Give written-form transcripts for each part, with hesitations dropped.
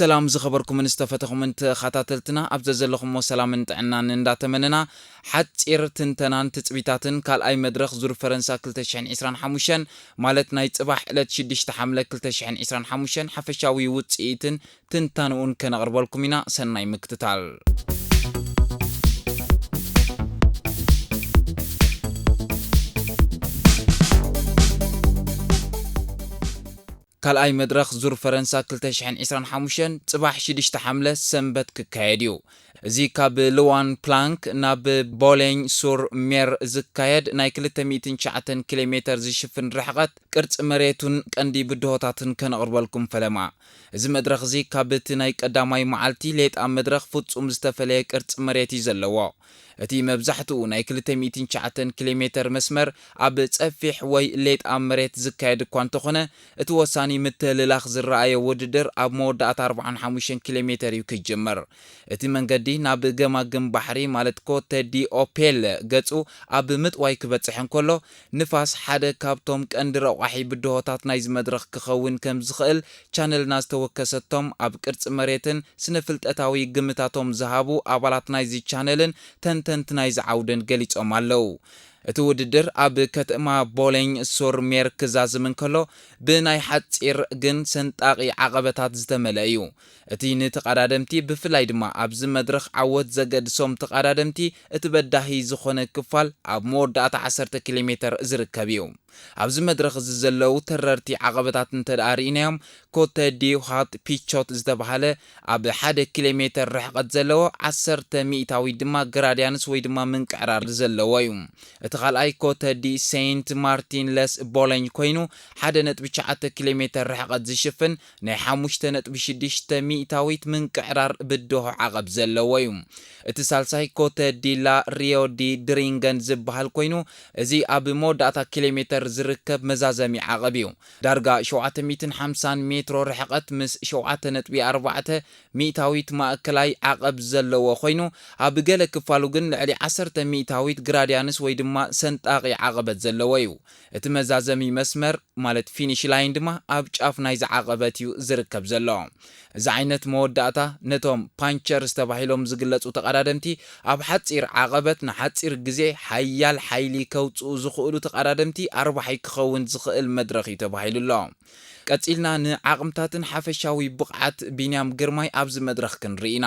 بسلام زخبركم من استفتكم انت خاتاتلتنا أبززلكم وسلام انت عنان انداتمننا حتى تنتنان تتبيتاتن كال أي مدرخ زور فرنسا كلتشحن إسران حموشن مالت نايت صباح إلا تشديش تحملك كلتشحن إسران حموشن حفشاوي وطئيتن تنتانون كنغربالكمنا سناي مكتتال كالأي مدرخ زور فرنسا كلتشحن إسران حموشن صباح شديش حملة سنبت ككايديو زي كاب لوان بلانك ناب بولين سور مير زكايد ناي 209 كيلومتر زيشفن رحقت قرص مريتون قندي بدهوتاتن كنقربلكم فلما እዚ መድረኽ እዚ ካብቲ ናይ ቀዳማይ መዓልቲ ሌጥ ኣብ መድረኽ ፍጹም ዝተፈለየ ቅርጽ መሬት እዩ ዘለዎ እቲ መብዛሕትኡ ናይ 209 ኪሎሜትር መስመር ኣብ ጸፊሕ ወይ ሌጥ ኣብ መሬት ዝካየድ እኳ እንተኾነ እቲ ወሳኒ ምትልላኽ ዝረኣየ ውድድር ኣብ መወዳእታ 45 ኪሎሜትር እዩ ክጅመር እቲ መንገዲ ናብ ገማግም ባሕሪ ማለት ኮተ ዲ ኦፔል ገጹ ኣብ ምጥዋይ ክበጽሕ እንከሎ ንፋስ ሓደ ካብቶም ቀንዲ ረቋሒ ብድሆታት ናይ መድረኽ ክኸውን ከም ዝኽእል ቻነልና ወከሰቶም ኣብ ቅርጽ መሬትን ስነፍልጠታዊ ግምታቶም ዝሃቡ ኣባላት ናይዚ ቻነልን ተንተንት ናይ ዝዓውደን ገሊጾም ኣለው እቲ ውድድር ኣብ ከተማ ቦሎኝ ሶር ሜር ክዛዝም እንከሎ ብናይ ሓጺር ግን ሰንጣቂ ዓቐበታት ዝተመልአ እዩ እቲ ንተቐዳደምቲ ብፍላይ ድማ ኣብዚ መድረኽ ዓወት ዘገድሶም ተቐዳደምቲ እቲ በዳሂ ዝኾነ ክፋል ኣብ መወዳእታ 10 ኪሎሜትር ዝርከብ እዩ ኣብዚ መድረኽ እዚ ዘለው ተረርቲ ዓቐበታት እንተዳሪእናዮም ኮተ ዲ ሃት ፒቾት ዝተባሃለ ኣብ 1 ኪሎሜትር ርሕቀት ዘለዎ 10 ሚእታዊ ድማ ግራዲያንስ ወይ ድማ ምንቅዕራር ዘለዎ እዩ እቲ ካልኣይ ኮተ ዲ ሴንት ማርቲን ለስ ቦሎኝ ኮይኑ 1.9 ኪሎሜትር ርሕቀት ዝሽፍን ናይ 5.6 ሚእታዊት ምንቅዕራር ብድሆ ዓቐብ ዘለዎ እዩ እቲ ሳልሳይ ኮተ ዲ ላ ሪዮ ዲ ድሪንገን ዝበሃል ኮይኑ እዚ ኣብ መወዳእታ ኪሎሜትር ዝርከብ መዛዘሚ ዓቐብ እዩ ዳርጋ 750 ሜትሮ ርሕቀት ምስ 7.4 ሚእታዊት ማእከላይ ዓቐብ ዘለዎ ኮይኑ ኣብ ገለ ክፋሉ ግን ልዕሊ 10 ሚእታዊት ግራዲያንስ ወይ ድማ ሰንጣቂ ዓቐበት ዘለዎ እዩ እቲ መዛዘሚ መስመር ማለት ፊኒሽ ላይን ድማ ኣብ ጫፍ ናይ ዓቐበት እዩ ዝርከብ ዘሎ እዚ ዓይነት መወዳእታ ነቶም ፓንቸር ዝተባሂሎም ዝግለጹ ተቐዳደምቲ ኣብ ሓጺር ዓቐበት ንሓጺር ግዜ ሓያል ሓይሊ ከውጽኡ ዝኽእሉ ተቐዳደምቲ ኣርባሓይ ክኸውን ዝኽእል መድረኽ እዩ ተባሂሉሎ ቀጺልና ንዓቕምታትን ሓፈሻዊ ብቕዓት ቢንያም ግርማይ ኣብዚ መድረኽ ክንርኢና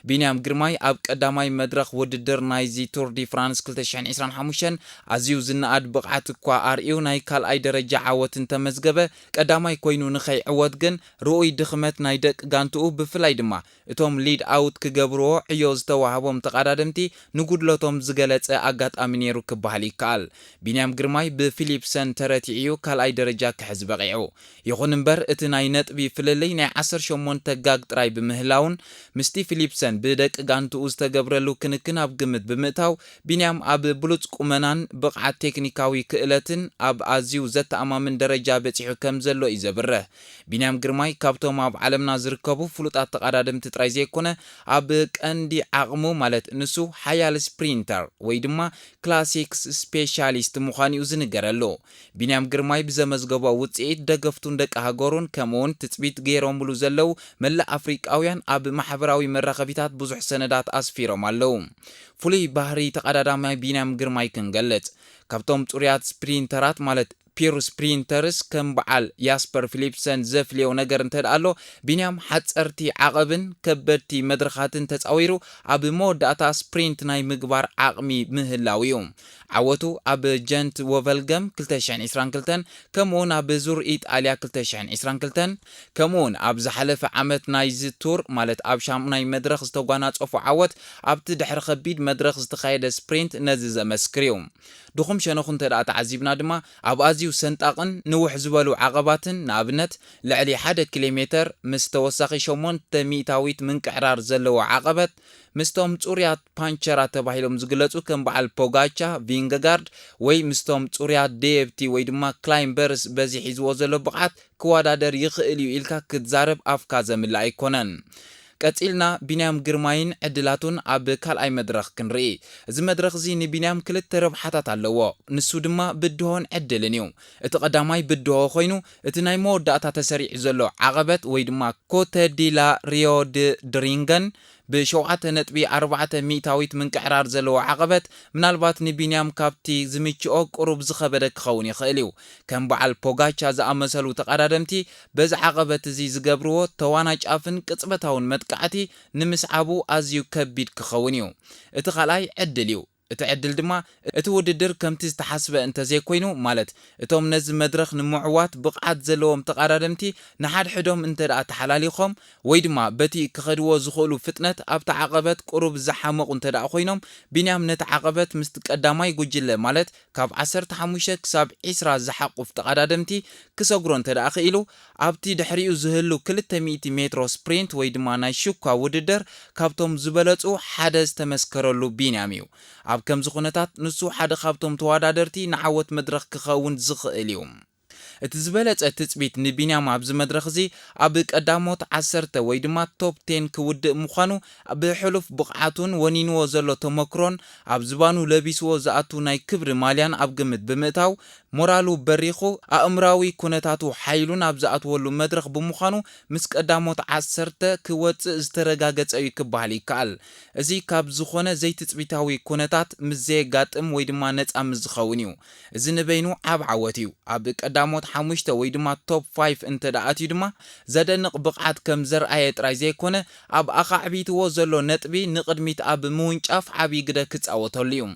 ቢንያም ግርማይ ኣብ ቀዳማይ መድረኽ ውድድር ናይዚ ቱር ዲ ፍራንስ 2025 ኣዝዩ ዝነኣድ ብቕዓት እኳ ኣርኢዩ ናይ ካልኣይ ደረጃ ዓወትን ተመዝገበ ቀዳማይ ኮይኑ ንኸይዕወት ግን ርኡይ ድኽመት ናይ ደቂ ጋንትኡ ብፍላይ ድማ እቶም ሊድ ኣውት ክገብርዎ ዕዮ ዝተዋህቦም ተቐዳደምቲ ንጉድለቶም ዝገለጸ ኣጋጣሚ ነይሩ ክበሃል ይከኣል ቢንያም ግርማይ ብፊሊፕሰን ተረቲዑ ካልኣይ ደረጃ ክሕዝ በቂዑ ይኹን እምበር እቲ ናይ ነጥቢ ፍልልይ ናይ 18 ጋግ ጥራይ ብምህላውን ምስቲ ፊሊፕሰን ብደቂ ጋንትኡ ዝተገብረሉ ክንክን ኣብ ግምት ብምእታው ቢንያም ኣብ ብሉጽ ቁመናን ብቕዓት ቴክኒካዊ ክእለትን ኣብ ኣዝዩ ዘተኣማምን ደረጃ በፂሑ ከም ዘሎ እዩ ዘብርህ ቢንያም ግርማይ ካብቶም ኣብ ዓለምና ዝርከቡ ፍሉጣት ተቐዳደምቲ ጥራይ ዘይኮነ ኣብ ቀንዲ ዓቕሙ ማለት ንሱ ሓያል ስፕሪንተር ወይ ድማ ክላሲክስ ስፔሻሊስት ምዃኑ እዩ ዝንገረሉ ቢንያም ግርማይ ብዘመዝገቦ ውጽኢት ደገፍቱን ደቂ ሃገሩን ከምውን ትጽቢት ገይሮምሉ ዘለው መላእ ኣፍሪቃውያን ኣብ ማሕበራዊ መራኸቢታት ብዙሕ ሰነዳት ኣስፊሮም ኣለው ፍሉይ ባህሪ ተቐዳዳማይ ቢንያም ግርማይ ክንገልጽ ካብቶም ጽሩያት ስፕሪንተራት ማለት ፒር ስፕሪንተርስ ከም በዓል ያስፐር ፊሊፕሰን ዘፍልዮ ነገር እንተዳሎ ቢንያም ሓጸርቲ ዓቐብን ከበድቲ መድረኻትን ተጻዊሩ ኣብ መወዳእታ ስፕሪንት ናይ ምግባር ዓቕሚ ምህላው እዩ ዓወቱ ኣብ ጀንት ወቨልገም 2022 ከምኡውን ኣብ ዙር ኢጣልያ 2022 ከምኡውን ኣብ ዝሓለፈ ዓመት ናይ ዝቱር ማለት ኣብ ሻምናይ መድረኽ ዝተጓናጸፉ ዓወት ኣብቲ ድሕሪ ከቢድ መድረኽ ዝተኻየደ ስፕሪንት ነዚ ዘመስክር እዩ ድኹም ሸነኹን ተዳኣ ተዓዚብና ድማ ኣብ ኣዝዩ ሰንጣቕን ንውሕ ዝበሉ ዓቐባትን ንኣብነት ልዕሊ 1 ኪሎሜትር ምስ ተወሳኺ 8 ሚእታዊት ምንቅዕራር ዘለዎ ዓቐበት ምስቶም ጽሩያት ፓንቸራት ተባሂሎም ዝግለጹ ከም በዓል ፖጋቻ ቪንገጋርድ ወይ ምስቶም ጽሩያት ዴብቲ ወይ ድማ ክላይምበርስ በዚ ሒዝዎ ዘሎ ብቕዓት ክወዳደር ይኽእል እዩ ኢልካ ክትዛረብ ኣፍካ ዘምልእ ኣይኮነን ቀፂልና ቢንያም ግርማይን ዕድላቱን ኣብ ካልኣይ መድረኽ ክንርኢ እዚ መድረኽ እዚ ንቢንያም ክልተ ረብሓታት ኣለዎ ንሱ ድማ ብድሆን ዕድልን እዩ እቲ ቀዳማይ ብድሆ ኮይኑ እቲ ናይ መወዳእታ ተሰሪዑ ዘሎ ዓቐበት ወይ ድማ ኮተ ዲላ ሪዮ ድ ድሪንገን ብ7.4 ሚእታዊት ምንቅዕራር ዘለዎ ዓቐበት ምናልባት ንቢንያም ካብቲ ዝምችኦ ቁሩብ ዝኸበደ ክኸውን ይኽእል እዩ ከም በዓል ፖጋቻ ዝኣመሰሉ ተቐዳደምቲ በዚ ዓቐበት እዚ ዝገብርዎ ተዋናጫፍን ቅጽበታውን መጥቃዕቲ ንምስዓቡ ኣዝዩ ከቢድ ክኸውን እዩ እቲ ካልኣይ ዕድል እዩ እቲ ዕድል ድማ እቲ ውድድር ከምቲ ዝተሓስበ እንተዘይኮይኑ ማለት እቶም ነዚ መድረኽ ንምዕዋት ብቕዓት ዘለዎም ተቐዳደምቲ ንሓድሕዶም እንተደኣ ተሓላሊኾም ወይ ድማ በቲ ክኸድዎ ዝኽእሉ ፍጥነት ኣብቲ ዓቐበት ቁሩብ ዝሓመቑ እንተደኣ ኮይኖም ቢንያም ነቲ ዓቐበት ምስቲ ቀዳማይ ጉጅለ ማለት ካብ 15 ክሳብ 20 ዝሓቁፍ ተቐዳደምቲ ክሰግሮ እንተደኣ ክኢሉ ኣብቲ ድሕሪኡ ዝህሉ 200 ሜትሮ ስፕሪንት ወይ ድማ ናይ ሹካ ውድድር ካብቶም ዝበለጹ ሓደ ዝተመስከረሉ ቢንያም እዩ ኣብ ከምዚ ኩነታት ንሱ ሓደ ካብቶም ተወዳደርቲ ንዓወት መድረኽ ክኸውን ዝኽእል እዩ እቲ ዝበለጸ ትጽቢት ንቢንያም ኣብዚ መድረኽ እዚ ኣብ ቀዳሞት 10 ወይ ድማ ቶፕ 10 ክውድእ ምዃኑ ብሕሉፍ ብቕዓቱን ወኒንዎ ዘሎ ተመክሮን ኣብ ዝባኑ ለቢስዎ ዝኣቱ ናይ ክብሪ ማልያን ኣብ ግምት ብምእታው ሞራሉ በሪኹ ኣእምራዊ ኩነታቱ ሓይሉን ኣብ ዝኣትወሉ መድረኽ ብምዃኑ ምስ ቀዳሞት 10 ክወፅእ ዝተረጋገጸ እዩ ክበሃል ይከኣል እዚ ካብ ዝኾነ ዘይትጽቢታዊ ኩነታት ምስ ዘየጋጥም ወይ ድማ ነፃ ምስ ዝኸውን እዩ እዚ ንበይኑ ዓብ ዓወት እዩ ኣብ ቀዳሞት 5 ወይ ድማ ቶፕ 5 እንተደኣትዩ ድማ ዘደንቕ ብቕዓት ከም ዘርኣየ ጥራይ ዘይኮነ ኣብ ኣኻዕቢትዎ ዘሎ ነጥቢ ንቕድሚት ኣብ ምውንጫፍ ዓብዪ ግደ ክጻወተሉ እዩ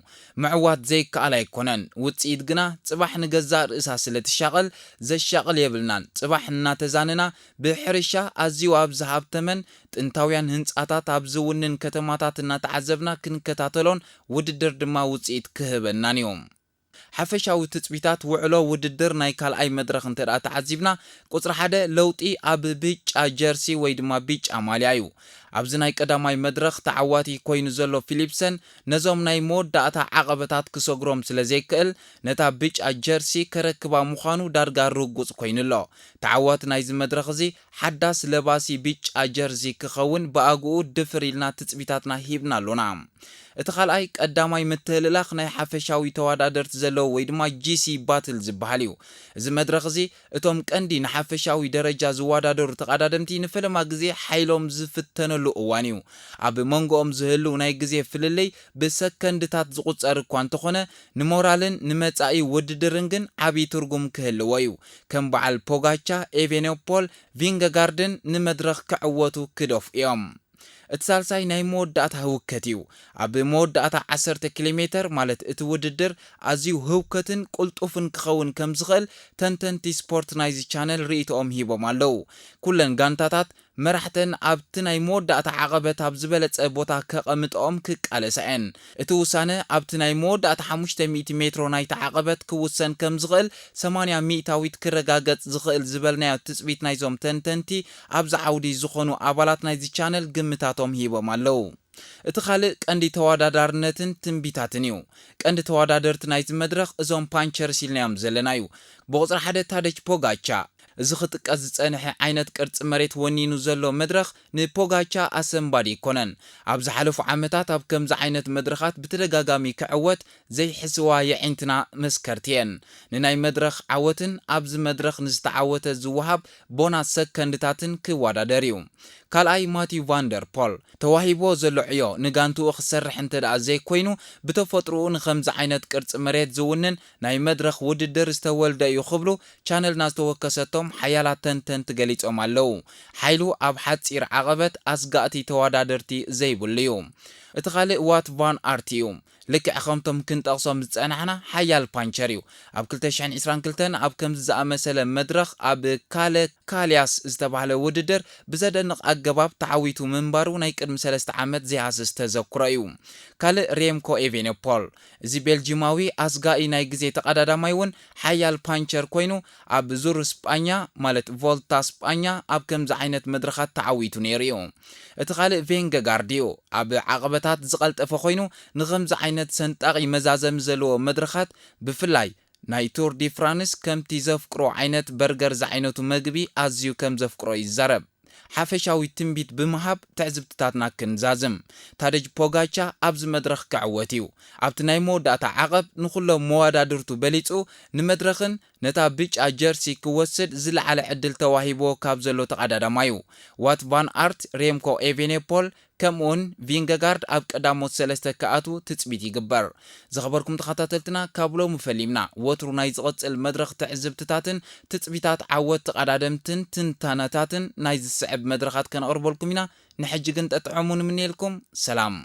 ምዕዋት ዘይከኣል ኣይኮነን ውፅኢት ግና ጽባሕ ንገዛእ ርእሳ ስለ ትሻቐል ዘሻቐል የብልናን ጽባሕ እናተዛንና ብሕርሻ ኣዝዩ ኣብ ዝሃብተመን ጥንታውያን ህንጻታት ኣብ ዝውንን ከተማታት እናተዓዘብና ክንከታተሎን ውድድር ድማ ውፅኢት ክህበናን እዮም ሓፈሻዊ ትጽቢታት ውዕሎ ውድድር ናይ ካልኣይ መድረኽ እንተደኣ ተዓዚብና ቁጽሪ 1 ለውጢ ኣብ ብጫ ጀርሲ ወይ ድማ ብጫ ማልያ እዩ ኣብዚ ናይ ቀዳማይ መድረኽ ተዓዋቲ ኮይኑ ዘሎ ፊሊፕሰን ነዞም ናይ መወዳእታ ዓቐበታት ክሰግሮም ስለ ዘይክእል ነታ ብጫ ጀርሲ ከረክባ ምዃኑ ዳርጋ ርጉጽ ኮይኑሎ ተዓዋቲ ናይዚ መድረኽ እዚ ሓዳስ ለባሲ ብጫ ጀርሲ ክኸውን ብኣግኡ ድፍር ኢልና ትጽቢታትና ሂብና ኣሎና እቲ ካልኣይ ቀዳማይ ምትህልላኽ ናይ ሓፈሻዊ ተወዳደርቲ ዘለዎ ወይ ድማ ጂሲ ባትል ዝበሃል እዩ እዚ መድረኽ እዚ እቶም ቀንዲ ንሓፈሻዊ ደረጃ ዝወዳደሩ ተቐዳደምቲ ንፈለማ ግዜ ሓይሎም ዝፍተነሉ እዋን እዩ ኣብ መንጎኦም ዝህሉ ናይ ግዜ ፍልልይ ብሰከንድታት ዝቁጸር እኳ እንተኾነ ንሞራልን ንመጻኢ ውድድርን ግን ዓብዪ ትርጉም ክህልዎ እዩ ከም በዓል ፖጋቻ ኤቬኔፖል ቪንገጋርድን ንመድረኽ ክዕወቱ ክደፍ እዮም እቲ ሳልሳይ ናይ መወዳእታ ህውከት እዩ ኣብ መወዳእታ 10 ኪሎ ሜትር ማለት እቲ ውድድር ኣዝዩ ህውከትን ቁልጡፍን ክኸውን ከም ዝኽእል ተንተንቲ ስፖርት ናይዚ ቻነል ርእይቶኦም ሂቦም ኣለው ኩለን ጋንታታት መራሕተን ኣብቲ ናይ መወዳእታ ዓቐበት ኣብ ዝበለጸ ቦታ ከቐምጦኦም ክቃለሰአን እቲ ውሳነ ኣብቲ ናይ መወዳእታ 500 ሜትሮ ናይቲ ዓቐበት ክውሰን ከም ዝኽእል 80 ሚእታዊት ክረጋገጽ ዝኽእል ዝበልናዮ ትጽቢት ናይዞም ተንተንቲ ኣብ ዝዓውዲ ዝኾኑ ኣባላት ናይዚ ቻነል ግምታቶም ሂቦም ኣለው እቲ ካልእ ቀንዲ ተወዳዳርነትን ትንቢታትን እዩ ቀንዲ ተወዳደርቲ ናይዚ መድረኽ እዞም ፓንቸርስ ኢልናዮም ዘለና እዩ ብቁጽሪ 1 ታደጅ ፖጋቻ እዚ ክጥቀስ ዝጸንሐ ዓይነት ቅርጽ መሬት ወኒኑ ዘሎ መድረኽ ንፖጋቻ ኣሰንባዲ ይኮነን ኣብ ዝሓለፉ ዓመታት ኣብ ከምዚ ዓይነት መድረኻት ብተደጋጋሚ ክዕወት ዘይሕስዋ የዒንትና መስከርቲ እየን ንናይ መድረኽ ዓወትን ኣብዚ መድረኽ ንዝተዓወተ ዝወሃብ ቦናስ ሰከንድታትን ክወዳደር እዩ ካልኣይ ማቲው ቫንደር ፖል ተዋሂቦ ዘሎ ዕዮ ንጋንትኡ ክሰርሕ እንተደኣ ዘይኮይኑ ብተፈጥሮኡ ንከምዚ ዓይነት ቅርጽ መሬት ዝውንን ናይ መድረኽ ውድድር ዝተወልደ እዩ ክብሉ ቻነልና ዝተወከሰቶም ሓያላት ተንተንቲ ገሊጾም ኣለው ሓይሉ ኣብ ሓጺር ዓቐበት ኣስጋእቲ ተወዳደርቲ ዘይብሉ እዩ እቲ ካልእ ዋት ቫን ኣርት እዩ ልክዕ ከምቶም ክንጠቕሶም ዝጸናሕና ሓያል ፓንቸር እዩ ኣብ 2022 ኣብ ከምዚ ዝኣመሰለ መድረኽ ኣብ ካሊያስ ዝተባህለ ውድድር ብዘደንቕ ኣገባብ ተዓዊቱ ምንባሩ ናይ ቅድሚ 3 ዓመት ዘይሃስስ ተዘክሮ እዩ ካልእ ሬምኮ ኤቬኔፖል እዚ ቤልጂማዊ ኣስጋኢ ናይ ግዜ ተቐዳዳማይ እውን ሓያል ፓንቸር ኮይኑ ኣብ ዙር ስጳኛ ማለት ቮልታ ስጳኛ ኣብ ከምዚ ዓይነት መድረኻት ተዓዊቱ ነይሩ እዩ እቲ ካልእ ቬንገጋርድ እዩ ኣብ ዓቐበታት ዝቐልጠፈ ኮይኑ ንከምዚ ዓይነት ሰንጣቂ መዛዘም ዘለዎ መድረኻት ብፍላይ ናይ ቱር ዲ ፍራንስ ከምቲ ዘፍቅሮ ዓይነት በርገር ዝዓይነቱ መግቢ ኣዝዩ ከም ዘፍቅሮ ይዛረብ ሓፈሻዊ ትንቢት ብምሃብ ትዕዝብትታትና ክንዛዝም ታደጅ ፖጋቻ ኣብዚ መድረኽ ክዕወት እዩ ኣብቲ ናይ መወዳእታ ዓቐብ ንኹሎም መወዳድርቱ በሊጹ ንመድረኽን ነታ ብጫ ጀርሲ ክወስድ ዝለዓለ ዕድል ተዋሂቦ ካብ ዘሎ ተቐዳዳማ እዩ ዋት ቫን ኣርት ሬምኮ ኤቬኔፖል ከምኡን ቪንገጋርድ ኣብ ቀዳሞት 3 ከኣቱ ትጽቢት ይግበር ዝኸበርኩም ተኸታተልትና ካብ ሎሚ ፈሊምና ወትሩ ናይ ዝቐጽል መድረኽ ትዕዝብትታትን ትጽቢታት ዓወት ተቐዳደምትን ትንታነታትን ናይ ዝስዕብ መድረኻት ከነቕርበልኩም ኢና ንሕጂ ግን ጠጥዖሙ ንምንኤልኩም ሰላም